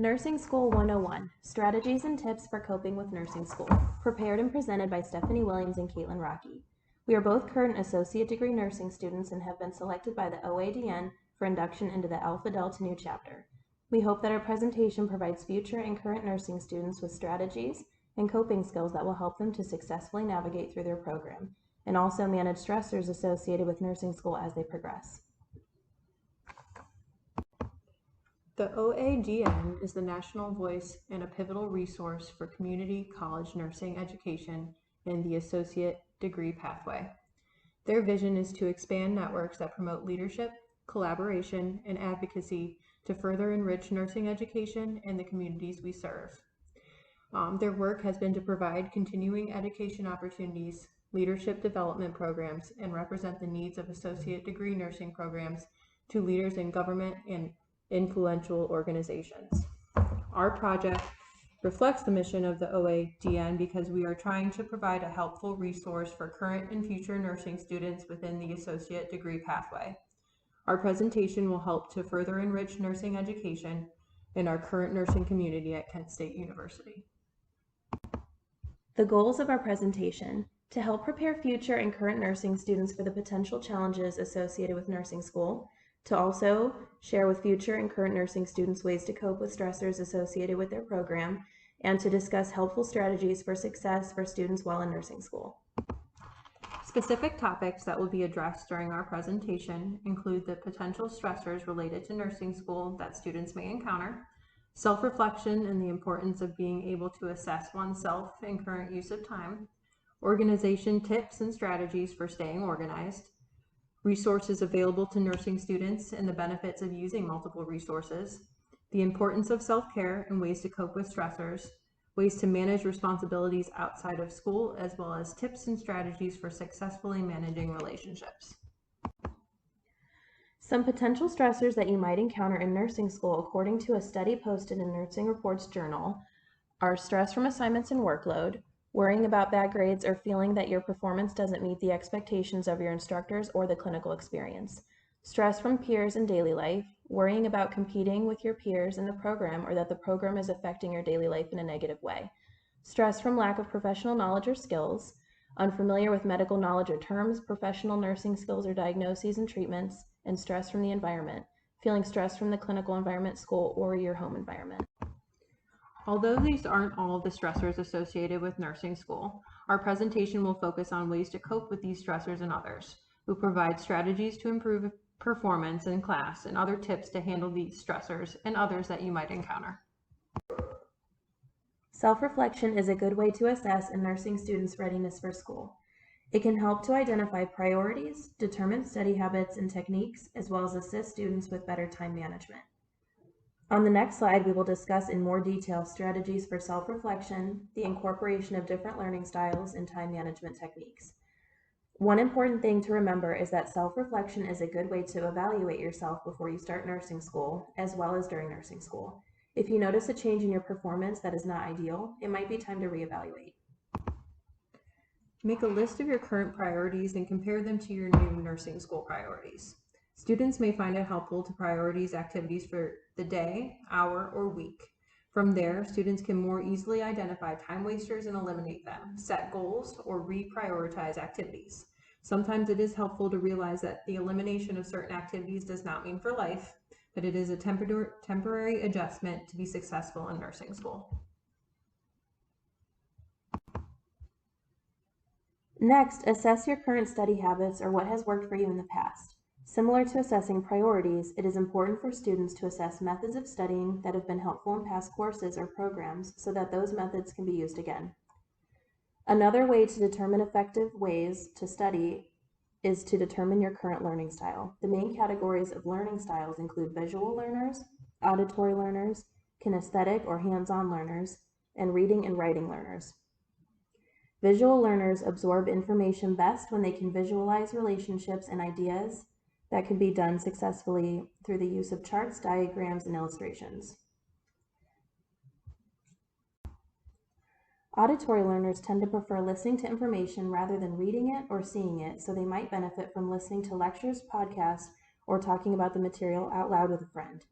Nursing School 101, Strategies and Tips for Coping with Nursing School, prepared and presented by Stephanie Williams and Caitlyn Rocki. We are both current associate degree nursing students and have been selected by the OADN for induction into the Alpha Delta Nu chapter. We hope that our presentation provides future and current nursing students with strategies and coping skills that will help them to successfully navigate through their program and also manage stressors associated with nursing school as they progress. The OADN is the national voice and a pivotal resource for community college nursing education in the associate degree pathway. Their vision is to expand networks that promote leadership, collaboration, and advocacy to further enrich nursing education in the communities we serve. Their work has been to provide continuing education opportunities, leadership development programs, and represent the needs of associate degree nursing programs to leaders in government and influential organizations. Our project reflects the mission of the OADN because we are trying to provide a helpful resource for current and future nursing students within the associate degree pathway. Our presentation will help to further enrich nursing education in our current nursing community at Kent State University. The goals of our presentation: to help prepare future and current nursing students for the potential challenges associated with nursing school, to also share with future and current nursing students ways to cope with stressors associated with their program, and to discuss helpful strategies for success for students while in nursing school. Specific topics that will be addressed during our presentation include the potential stressors related to nursing school that students may encounter, self-reflection and the importance of being able to assess oneself in current use of time, organization tips and strategies for staying organized, resources available to nursing students and the benefits of using multiple resources, the importance of self-care and ways to cope with stressors, ways to manage responsibilities outside of school, as well as tips and strategies for successfully managing relationships. Some potential stressors that you might encounter in nursing school, according to a study posted in Nursing Reports Journal, are stress from assignments and workload, worrying about bad grades or feeling that your performance doesn't meet the expectations of your instructors or the clinical experience, stress from peers in daily life, worrying about competing with your peers in the program or that the program is affecting your daily life in a negative way, stress from lack of professional knowledge or skills, unfamiliar with medical knowledge or terms, professional nursing skills or diagnoses and treatments, and stress from the environment, feeling stress from the clinical environment, school, or your home environment. Although these aren't all of the stressors associated with nursing school, our presentation will focus on ways to cope with these stressors and others. We'll provide strategies to improve performance in class and other tips to handle these stressors and others that you might encounter. Self-reflection is a good way to assess a nursing student's readiness for school. It can help to identify priorities, determine study habits and techniques, as well as assist students with better time management. On the next slide, we will discuss in more detail strategies for self-reflection, the incorporation of different learning styles, and time management techniques. One important thing to remember is that self-reflection is a good way to evaluate yourself before you start nursing school, as well as during nursing school. If you notice a change in your performance that is not ideal, it might be time to reevaluate. Make a list of your current priorities and compare them to your new nursing school priorities. Students may find it helpful to prioritize activities for the day, hour, or week. From there, students can more easily identify time wasters and eliminate them, set goals, or reprioritize activities. Sometimes it is helpful to realize that the elimination of certain activities does not mean for life, but it is a temporary adjustment to be successful in nursing school. Next, assess your current study habits or what has worked for you in the past. Similar to assessing priorities, it is important for students to assess methods of studying that have been helpful in past courses or programs so that those methods can be used again. Another way to determine effective ways to study is to determine your current learning style. The main categories of learning styles include visual learners, auditory learners, kinesthetic or hands-on learners, and reading and writing learners. Visual learners absorb information best when they can visualize relationships and ideas that can be done successfully through the use of charts, diagrams, and illustrations. Auditory learners tend to prefer listening to information rather than reading it or seeing it, so they might benefit from listening to lectures, podcasts, or talking about the material out loud with a friend.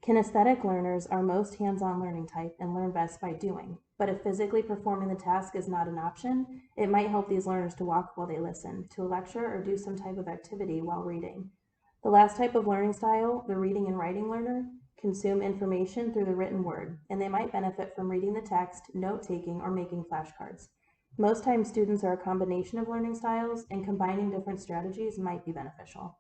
Kinesthetic learners are most hands-on learning type and learn best by doing, but if physically performing the task is not an option, it might help these learners to walk while they listen to a lecture or do some type of activity while reading. The last type of learning style, the reading and writing learner, consume information through the written word, and they might benefit from reading the text, note-taking, or making flashcards. Most times students are a combination of learning styles, and combining different strategies might be beneficial.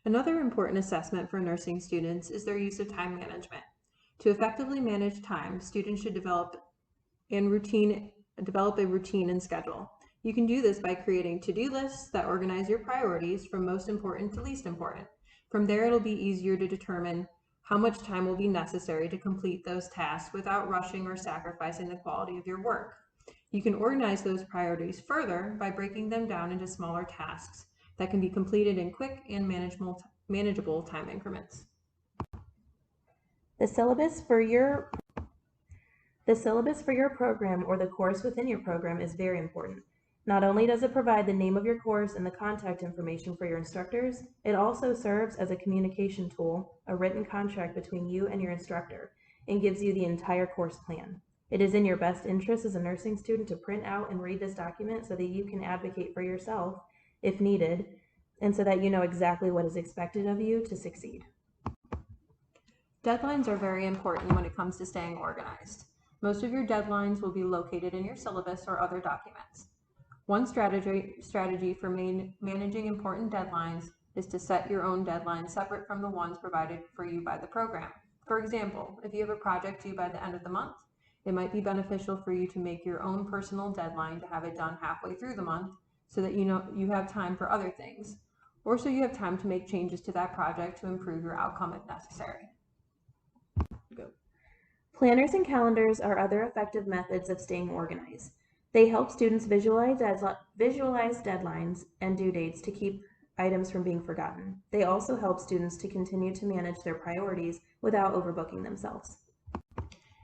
Another important assessment for nursing students is their use of time management. To effectively manage time, students should develop a routine and schedule. You can do this by creating to-do lists that organize your priorities from most important to least important. From there, it'll be easier to determine how much time will be necessary to complete those tasks without rushing or sacrificing the quality of your work. You can organize those priorities further by breaking them down into smaller tasks that can be completed in quick and manageable time increments. The syllabus for your program or the course within your program is very important. Not only does it provide the name of your course and the contact information for your instructors, it also serves as a communication tool, a written contract between you and your instructor, and gives you the entire course plan. It is in your best interest as a nursing student to print out and read this document so that you can advocate for yourself if needed, and so that you know exactly what is expected of you to succeed. Deadlines are very important when it comes to staying organized. Most of your deadlines will be located in your syllabus or other documents. One strategy for managing important deadlines is to set your own deadlines separate from the ones provided for you by the program. For example, if you have a project due by the end of the month, it might be beneficial for you to make your own personal deadline to have it done halfway through the month so that you know you have time for other things, or so you have time to make changes to that project to improve your outcome if necessary. Go. Planners and calendars are other effective methods of staying organized. They help students visualize deadlines and due dates to keep items from being forgotten. They also help students to continue to manage their priorities without overbooking themselves.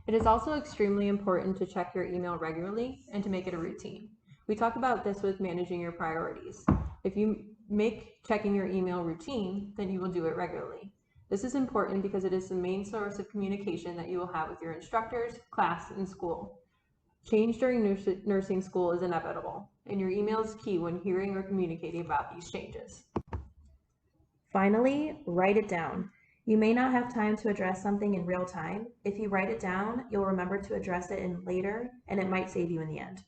It is also extremely important to check your email regularly and to make it a routine. We talk about this with managing your priorities. If you make checking your email routine, then you will do it regularly. This is important because it is the main source of communication that you will have with your instructors, class, and school. Change during nursing school is inevitable, and your email is key when hearing or communicating about these changes. Finally, write it down. You may not have time to address something in real time. If you write it down, you'll remember to address it in later, and it might save you in the end.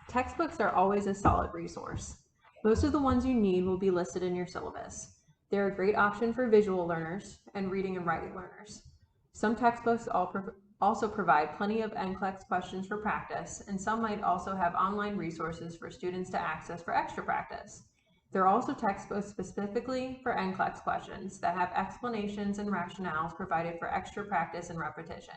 Textbooks are always a solid resource. Most of the ones you need will be listed in your syllabus. They're a great option for visual learners and reading and writing learners. Some textbooks also provide plenty of NCLEX questions for practice, and some might also have online resources for students to access for extra practice. There are also textbooks specifically for NCLEX questions that have explanations and rationales provided for extra practice and repetition.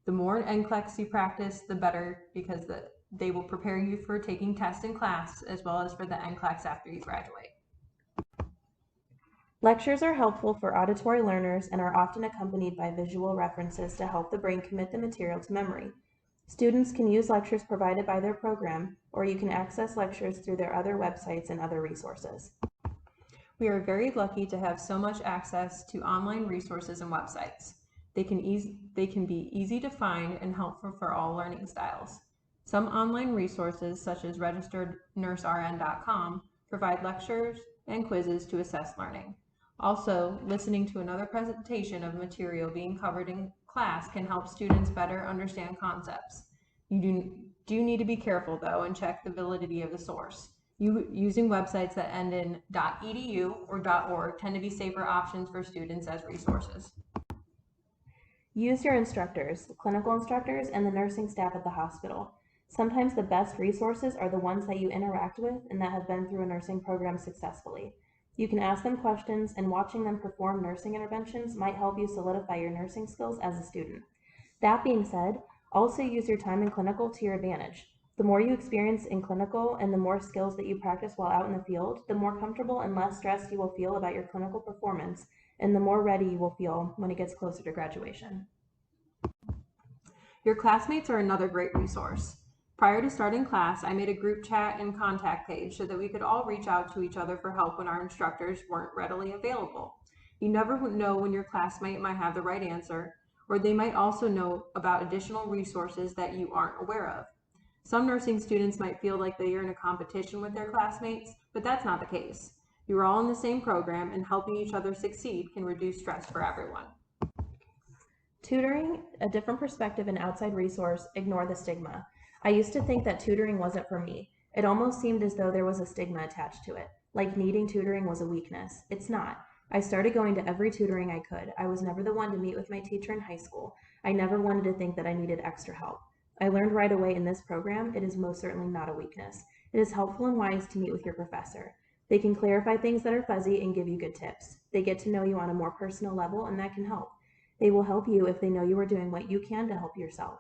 The more NCLEX you practice, the better, because they will prepare you for taking tests in class as well as for the NCLEX after you graduate. Lectures are helpful for auditory learners and are often accompanied by visual references to help the brain commit the material to memory. Students can use lectures provided by their program, or you can access lectures through their other websites and other resources. We are very lucky to have so much access to online resources and websites. They can be easy to find and helpful for all learning styles. Some online resources, such as registerednursern.com, provide lectures and quizzes to assess learning. Also, listening to another presentation of material being covered in class can help students better understand concepts. You do need to be careful, though, and check the validity of the source. Using websites that end in .edu or .org tend to be safer options for students as resources. Use your instructors, the clinical instructors, and the nursing staff at the hospital. Sometimes the best resources are the ones that you interact with and that have been through a nursing program successfully. You can ask them questions, and watching them perform nursing interventions might help you solidify your nursing skills as a student. That being said, also use your time in clinical to your advantage. The more you experience in clinical and the more skills that you practice while out in the field, the more comfortable and less stressed you will feel about your clinical performance, and the more ready you will feel when it gets closer to graduation. Your classmates are another great resource. Prior to starting class, I made a group chat and contact page so that we could all reach out to each other for help when our instructors weren't readily available. You never know when your classmate might have the right answer, or they might also know about additional resources that you aren't aware of. Some nursing students might feel like they are in a competition with their classmates, but that's not the case. You're all in the same program, and helping each other succeed can reduce stress for everyone. Tutoring, a different perspective and outside resource, ignore the stigma. I used to think that tutoring wasn't for me. It almost seemed as though there was a stigma attached to it, like needing tutoring was a weakness. It's not. I started going to every tutoring I could. I was never the one to meet with my teacher in high school. I never wanted to think that I needed extra help. I learned right away in this program it is most certainly not a weakness. It is helpful and wise to meet with your professor. They can clarify things that are fuzzy and give you good tips. They get to know you on a more personal level, and that can help. They will help you if they know you are doing what you can to help yourself.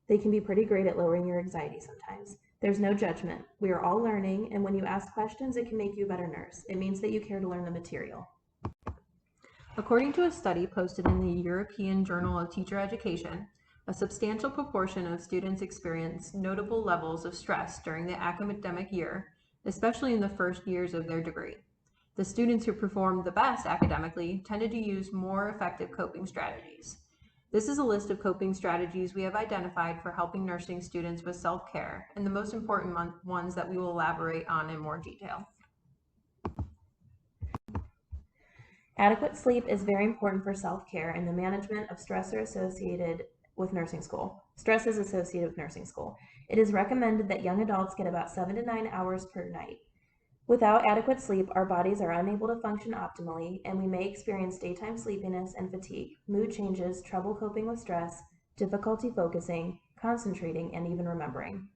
They can be pretty great at lowering your anxiety sometimes. There's no judgment. We are all learning, and when you ask questions, it can make you a better nurse. It means that you care to learn the material. According to a study posted in the European Journal of Teacher Education, a substantial proportion of students experience notable levels of stress during the academic year, especially in the first years of their degree. The students who performed the best academically tended to use more effective coping strategies. This is a list of coping strategies we have identified for helping nursing students with self-care, and the most important ones that we will elaborate on in more detail. Adequate sleep is very important for self-care and the management of stresses associated with nursing school. It is recommended that young adults get about 7 to 9 hours per night. Without adequate sleep, our bodies are unable to function optimally, and we may experience daytime sleepiness and fatigue, mood changes, trouble coping with stress, difficulty focusing, concentrating, and even remembering.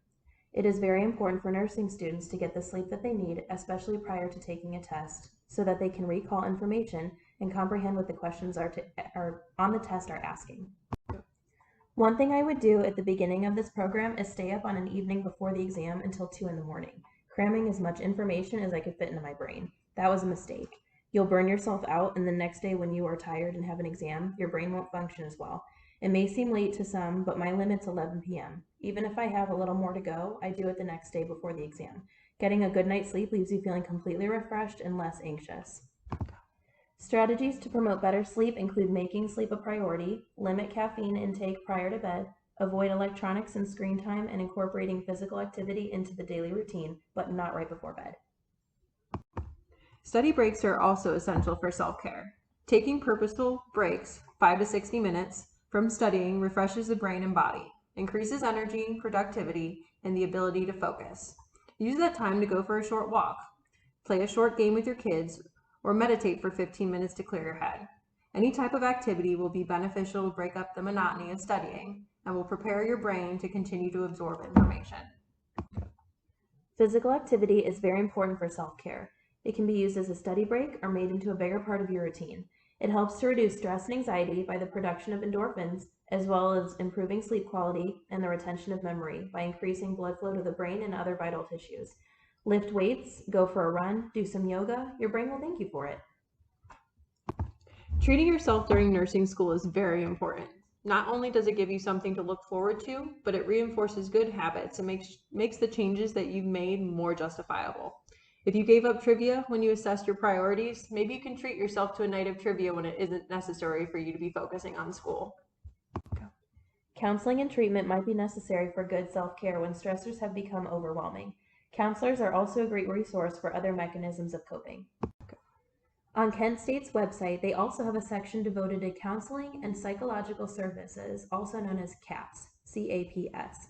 It is very important for nursing students to get the sleep that they need, especially prior to taking a test, so that they can recall information and comprehend what the questions are on the test are asking. One thing I would do at the beginning of this program is stay up on an evening before the exam until 2 in the morning, cramming as much information as I could fit into my brain. That was a mistake. You'll burn yourself out, and the next day when you are tired and have an exam, your brain won't function as well. It may seem late to some, but my limit's 11 p.m. Even if I have a little more to go, I do it the next day before the exam. Getting a good night's sleep leaves you feeling completely refreshed and less anxious. Strategies to promote better sleep include making sleep a priority, limit caffeine intake prior to bed, avoid electronics and screen time, and incorporating physical activity into the daily routine, but not right before bed. Study breaks are also essential for self-care. Taking purposeful breaks, 5 to 60 minutes, from studying refreshes the brain and body, increases energy, productivity, and the ability to focus. Use that time to go for a short walk, play a short game with your kids, or meditate for 15 minutes to clear your head. Any type of activity will be beneficial to break up the monotony of studying and will prepare your brain to continue to absorb information. Physical activity is very important for self-care. It can be used as a study break or made into a bigger part of your routine. It helps to reduce stress and anxiety by the production of endorphins, as well as improving sleep quality and the retention of memory by increasing blood flow to the brain and other vital tissues. Lift weights, go for a run, do some yoga. Your brain will thank you for it. Treating yourself during nursing school is very important. Not only does it give you something to look forward to, but it reinforces good habits and makes the changes that you've made more justifiable. If you gave up trivia when you assessed your priorities, maybe you can treat yourself to a night of trivia when it isn't necessary for you to be focusing on school. Counseling and treatment might be necessary for good self-care when stressors have become overwhelming. Counselors are also a great resource for other mechanisms of coping. On Kent State's website, they also have a section devoted to counseling and psychological services, also known as CAPS, C-A-P-S.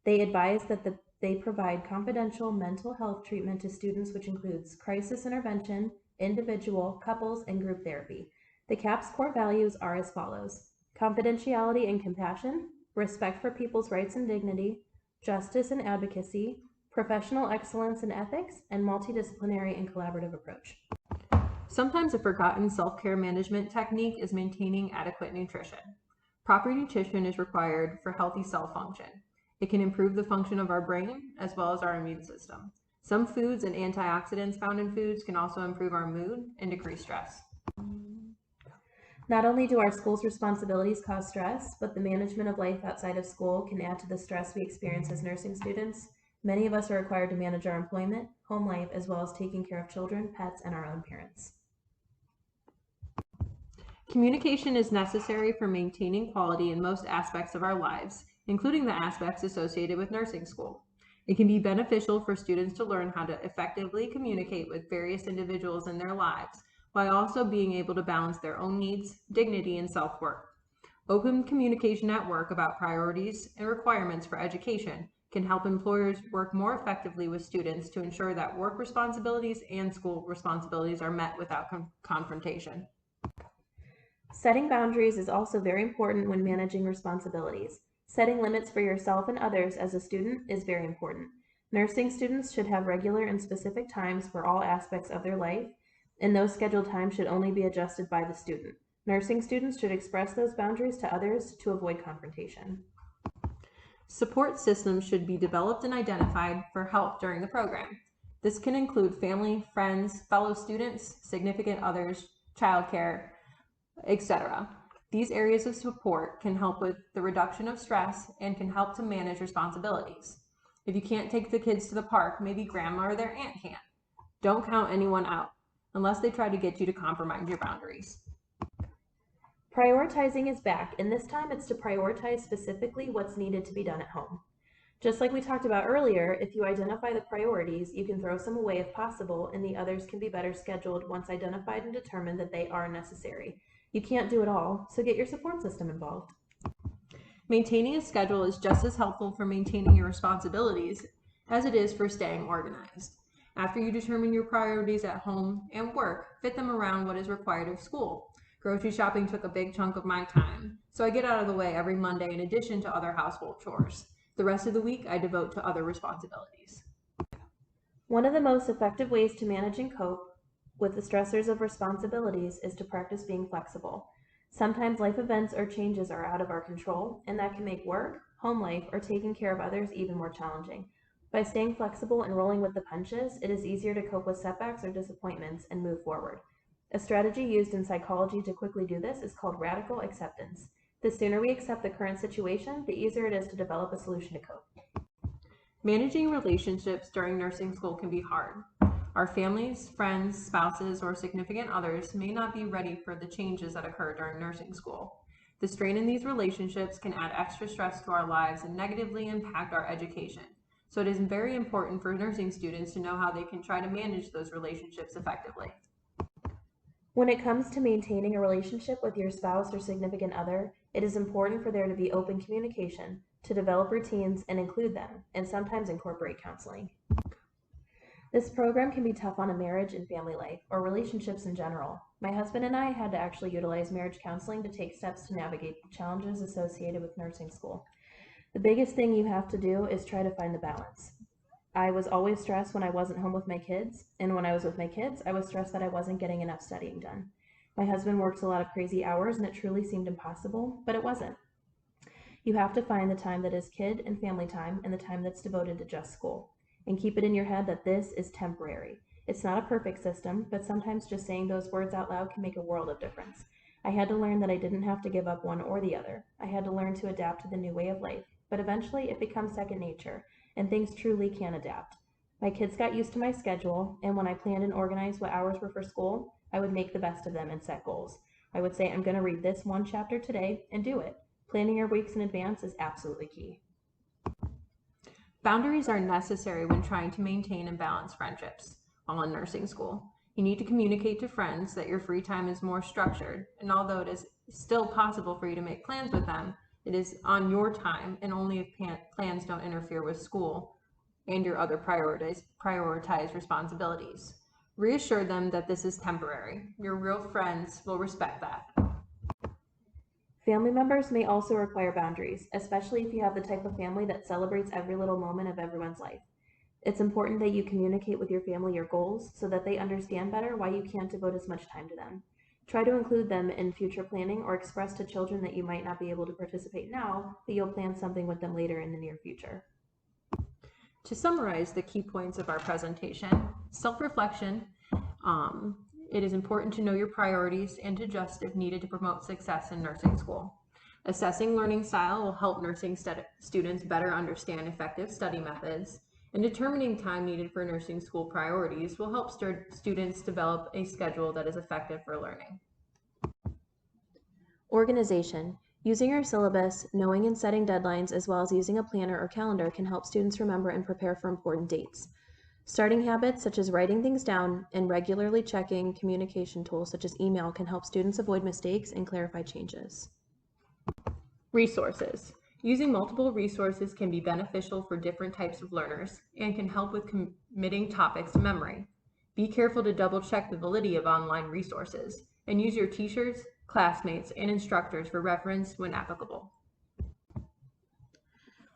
They advise that they provide confidential mental health treatment to students, which includes crisis intervention, individual, couples, and group therapy. The CAPS core values are as follows: confidentiality and compassion, respect for people's rights and dignity, justice and advocacy, professional excellence and ethics, and multidisciplinary and collaborative approach. Sometimes a forgotten self-care management technique is maintaining adequate nutrition. Proper nutrition is required for healthy cell function. It can improve the function of our brain as well as our immune system. Some foods and antioxidants found in foods can also improve our mood and decrease stress. Not only do our school's responsibilities cause stress, but the management of life outside of school can add to the stress we experience as nursing students. Many of us are required to manage our employment, home life, as well as taking care of children, pets, and our own parents. Communication is necessary for maintaining quality in most aspects of our lives, including the aspects associated with nursing school. It can be beneficial for students to learn how to effectively communicate with various individuals in their lives, while also being able to balance their own needs, dignity, and self-worth. Open communication at work about priorities and requirements for education can help employers work more effectively with students to ensure that work responsibilities and school responsibilities are met without confrontation. Setting boundaries is also very important when managing responsibilities. Setting limits for yourself and others as a student is very important. Nursing students should have regular and specific times for all aspects of their life, and those scheduled times should only be adjusted by the student. Nursing students should express those boundaries to others to avoid confrontation. Support systems should be developed and identified for help during the program. This can include family, friends, fellow students, significant others, childcare, etc. These areas of support can help with the reduction of stress and can help to manage responsibilities. If you can't take the kids to the park, maybe grandma or their aunt can. Don't count anyone out unless they try to get you to compromise your boundaries. Prioritizing is back, and this time it's to prioritize specifically what's needed to be done at home. Just like we talked about earlier, if you identify the priorities, you can throw some away if possible, and the others can be better scheduled once identified and determined that they are necessary. You can't do it all, so get your support system involved. Maintaining a schedule is just as helpful for maintaining your responsibilities as it is for staying organized. After you determine your priorities at home and work, fit them around what is required of school. Grocery shopping took a big chunk of my time, so I get out of the way every Monday in addition to other household chores. The rest of the week I devote to other responsibilities. One of the most effective ways to manage and cope with the stressors of responsibilities is to practice being flexible. Sometimes life events or changes are out of our control, and that can make work, home life, or taking care of others even more challenging. By staying flexible and rolling with the punches, it is easier to cope with setbacks or disappointments and move forward. A strategy used in psychology to quickly do this is called radical acceptance. The sooner we accept the current situation, the easier it is to develop a solution to cope. Managing relationships during nursing school can be hard. Our families, friends, spouses, or significant others may not be ready for the changes that occur during nursing school. The strain in these relationships can add extra stress to our lives and negatively impact our education. So it is very important for nursing students to know how they can try to manage those relationships effectively. When it comes to maintaining a relationship with your spouse or significant other, it is important for there to be open communication, to develop routines and include them, and sometimes incorporate counseling. This program can be tough on a marriage and family life, or relationships in general. My husband and I had to actually utilize marriage counseling to take steps to navigate the challenges associated with nursing school. The biggest thing you have to do is try to find the balance. I was always stressed when I wasn't home with my kids, and when I was with my kids, I was stressed that I wasn't getting enough studying done. My husband works a lot of crazy hours, and it truly seemed impossible, but it wasn't. You have to find the time that is kid and family time and the time that's devoted to just school. And keep it in your head that this is temporary. It's not a perfect system, but sometimes just saying those words out loud can make a world of difference. I had to learn that I didn't have to give up one or the other. I had to learn to adapt to the new way of life, but eventually it becomes second nature, and things truly can adapt. My kids got used to my schedule, and when I planned and organized what hours were for school, I would make the best of them and set goals. I would say, I'm going to read this one chapter today, and do it. Planning your weeks in advance is absolutely key. Boundaries are necessary when trying to maintain and balance friendships while in nursing school. You need to communicate to friends that your free time is more structured, and although it is still possible for you to make plans with them, it is on your time and only if plans don't interfere with school and your other prioritized responsibilities. Reassure them that this is temporary. Your real friends will respect that. Family members may also require boundaries, especially if you have the type of family that celebrates every little moment of everyone's life. It's important that you communicate with your family your goals so that they understand better why you can't devote as much time to them. Try to include them in future planning or express to children that you might not be able to participate now, but you'll plan something with them later in the near future. To summarize the key points of our presentation, self-reflection, it is important to know your priorities and to adjust if needed to promote success in nursing school. Assessing learning style will help nursing students better understand effective study methods, and determining time needed for nursing school priorities will help students develop a schedule that is effective for learning. Organization. Using your syllabus, knowing and setting deadlines, as well as using a planner or calendar can help students remember and prepare for important dates. Starting habits such as writing things down and regularly checking communication tools such as email can help students avoid mistakes and clarify changes. Resources. Using multiple resources can be beneficial for different types of learners and can help with committing topics to memory. Be careful to double check the validity of online resources and use your teachers, classmates, and instructors for reference when applicable.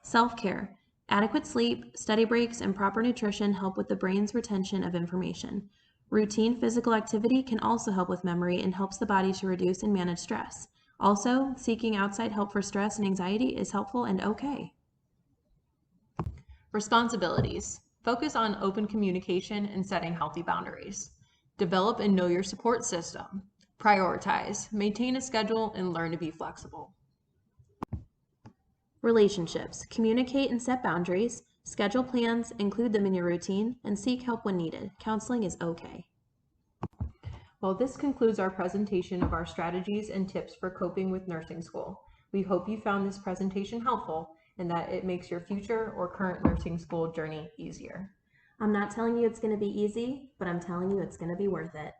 Self-care. Adequate sleep, study breaks, and proper nutrition help with the brain's retention of information. Routine physical activity can also help with memory and helps the body to reduce and manage stress. Also, seeking outside help for stress and anxiety is helpful and okay. Responsibilities. Focus on open communication and setting healthy boundaries. Develop and know your support system. Prioritize, maintain a schedule, and learn to be flexible. Relationships. Communicate and set boundaries. Schedule plans, include them in your routine, and seek help when needed. Counseling is okay. Well, this concludes our presentation of our strategies and tips for coping with nursing school. We hope you found this presentation helpful and that it makes your future or current nursing school journey easier. I'm not telling you it's going to be easy, but I'm telling you it's going to be worth it.